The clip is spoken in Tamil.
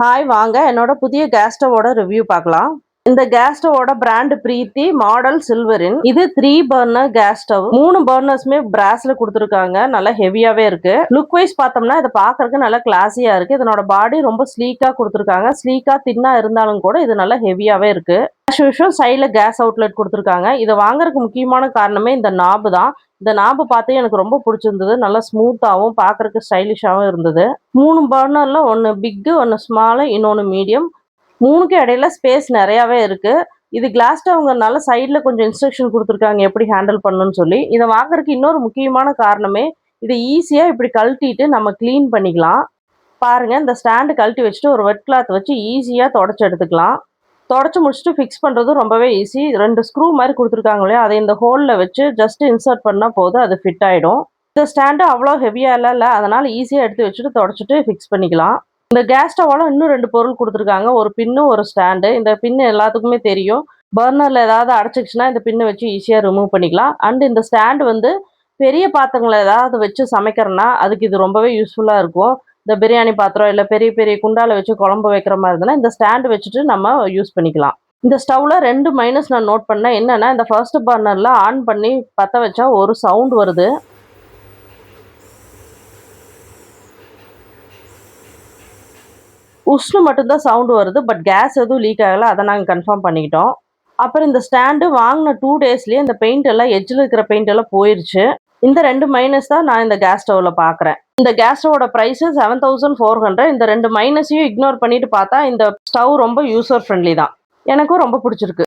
ஹாய் வாங்க என்னோட புதிய கேஸ் ஸ்டவோட ரிவ்யூ பார்க்கலாம். இந்த கேஸ் ஸ்டவோட பிராண்ட் பிரீத்தி மாடல் சில்வரின். இது 3 பர்னர் கேஸ் ஸ்டவ். 3 பர்னர்ஸ்மே பிராஸ்ல கொடுத்துருக்காங்க. நல்லா ஹெவியாவே இருக்கு. லுக் வைஸ் பார்த்தோம்னா இதை பார்க்கறதுக்கு நல்லா கிளாஸியா இருக்கு. இதனோட பாடி ரொம்ப ஸ்லீக்கா கொடுத்துருக்காங்க. ஸ்லீக்கா தின்னா இருந்தாலும் கூட இது நல்லா ஹெவியாவே இருக்கு. சைட்ல கேஸ் அவுட்லெட் கொடுத்துருக்காங்க. இதை வாங்குறதுக்கு முக்கியமான காரணமே இந்த நாபு தான். இந்த நாபு பார்த்து எனக்கு ரொம்ப பிடிச்சிருந்தது. நல்லா ஸ்மூத்தாகவும் பார்க்கறதுக்கு ஸ்டைலிஷாகவும் இருந்தது. 3 பர்னர்ல ஒன்று பிக்கு, ஒன்று ஸ்மாலு, இன்னொன்று மீடியம். 3க்கு இடையில ஸ்பேஸ் நிறையாவே இருக்கு. இது கிளாஸ் ஸ்டவ்ங்கிறனால சைட்ல கொஞ்சம் இன்ஸ்ட்ரக்ஷன் கொடுத்துருக்காங்க எப்படி ஹேண்டில் பண்ணணும்னு சொல்லி. இதை வாங்குறதுக்கு இன்னொரு முக்கியமான காரணமே இதை ஈஸியா இப்படி கழட்டிட்டு நம்ம கிளீன் பண்ணிக்கலாம். பாருங்க, இந்த ஸ்டாண்டு கழட்டி வச்சுட்டு ஒரு வெட் கிளாத் வச்சு ஈஸியா தொடச்சு எடுத்துக்கலாம். தொடச்சு முடிச்சுட்டு ஃபிக்ஸ் பண்ணுறது ரொம்பவே ஈஸி. 2 ஸ்க்ரூ மாதிரி கொடுத்துருக்காங்க இல்லையா, அதை இந்த ஹோலில் வச்சு ஜஸ்ட் இன்சர்ட் பண்ணால் போதும், அது ஃபிட் ஆகிடும். இந்த ஸ்டாண்டு அவ்வளோ ஹெவியாக இல்லை, அதனால் ஈஸியாக எடுத்து வச்சுட்டு தொடச்சிட்டு ஃபிக்ஸ் பண்ணிக்கலாம். இந்த கேஸ் ஸ்டவோட இன்னும் 2 பொருள் கொடுத்துருக்காங்க, ஒரு பின்னு ஒரு ஸ்டாண்டு. இந்த பின்னு எல்லாத்துக்குமே தெரியும். பர்னரில் ஏதாவது அடைச்சிக்கிச்சுன்னா இந்த பின்னை வச்சு ஈஸியாக ரிமூவ் பண்ணிக்கலாம். அண்ட் இந்த ஸ்டாண்டு வந்து பெரிய பாத்திரங்களை ஏதாவது வச்சு சமைக்கிறேன்னா அதுக்கு இது ரொம்பவே யூஸ்ஃபுல்லாக இருக்கும். இந்த பிரியாணி பாத்திரம் இல்லை பெரிய பெரிய குண்டால வச்சு குழம்பு வைக்கிற மாதிரி இருந்ததுன்னா இந்த ஸ்டாண்டு வச்சுட்டு நம்ம யூஸ் பண்ணிக்கலாம். இந்த ஸ்டவ்ல 2 மைனஸ் நான் நோட் பண்ணேன். என்னன்னா, இந்த ஃபர்ஸ்ட் பர்னர்ல ஆன் பண்ணி பற்ற வச்சா ஒரு சவுண்ட் வருது. உஷ்ணு மட்டும்தான் சவுண்ட் வருது. பட் கேஸ் எதுவும் லீக் ஆகலை, அதை நாங்கள் கன்ஃபார்ம் பண்ணிக்கிட்டோம். அப்புறம் இந்த ஸ்டாண்டு வாங்கின 2 டேஸ்லேயே இந்த பெயிண்ட் எல்லாம் எட்ஜில் இருக்கிற பெயிண்ட் எல்லாம் போயிருச்சு. இந்த 2 மைனஸ் தான் நான் இந்த கேஸ் ஸ்டவ்வில் பார்க்குறேன். இந்த கேஸ் ஸ்டவோட ப்ரைஸு 7400. இந்த 2 மைனஸையும் இக்னோர் பண்ணிட்டு பார்த்தா இந்த ஸ்டவ் ரொம்ப யூசர் ஃப்ரெண்ட்லி தான். எனக்கும் ரொம்ப பிடிச்சிருக்கு.